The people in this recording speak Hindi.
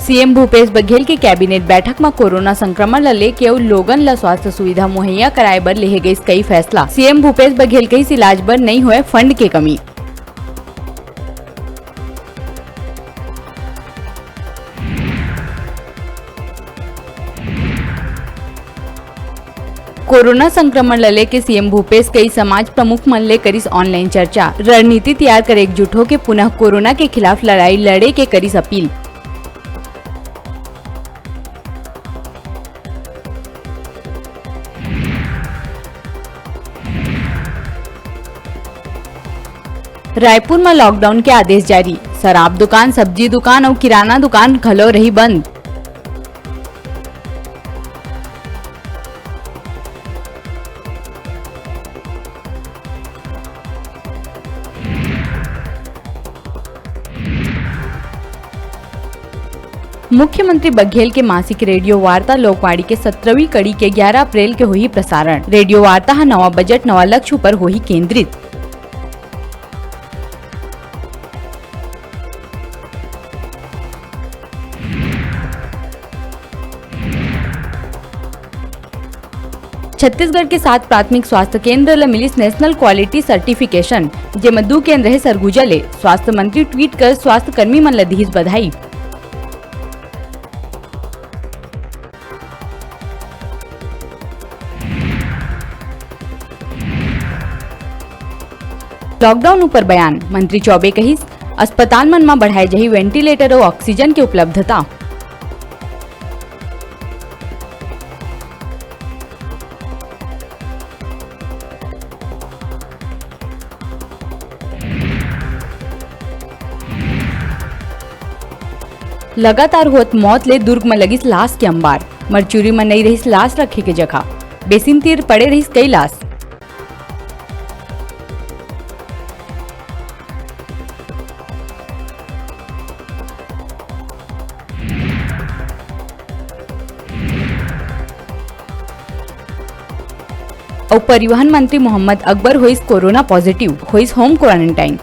सीएम भूपेश बघेल की कैबिनेट बैठक में कोरोना संक्रमण ला लेके अउ लोगन ला स्वास्थ्य सुविधा मुहैया कराए बर लेहे गइस कई फैसला। सीएम भूपेश बघेल कहिस इलाज बर नहीं होए फंड के कमी। कोरोना संक्रमण ला लेके सीएम भूपेश कई समाज प्रमुख मन ले करिस ऑनलाइन चर्चा। रणनीति तैयार कर एकजुट होके पुनः कोरोना के खिलाफ लड़ाई लड़े के करिस अपील। रायपुर में लॉकडाउन के आदेश जारी। शराब दुकान, सब्जी दुकान और किराना दुकान घलो रही बंद। मुख्यमंत्री बघेल के मासिक रेडियो वार्ता लोकवाणी के 17वीं कड़ी के 11 अप्रैल के होही प्रसारण। रेडियो वार्ता हा नवा बजट नवा लक्ष्य पर होही केंद्रित। छत्तीसगढ़ के 7 प्राथमिक स्वास्थ्य केंद्र ला मिलिस नेशनल क्वालिटी सर्टिफिकेशन, जेमा 2 केंद्र है सरगुजा ले। स्वास्थ्य मंत्री ट्वीट कर स्वास्थ्य कर्मी मन ला दिहिस बधाई। लॉकडाउन ऊपर बयान। मंत्री चौबे कहिस अस्पताल मन में बढ़ाए जाही वेंटिलेटर और ऑक्सीजन की उपलब्धता। लगातार होत मौत ले दुर्ग में लगिस लाश के अंबार। मरचूरी में नहीं रहिस लाश रखे के जगह। बेसिन तीर पड़े रहिस कई लाश। और परिवहन मंत्री मोहम्मद अकबर होइस कोरोना पॉजिटिव, होइस होम क्वारंटाइन।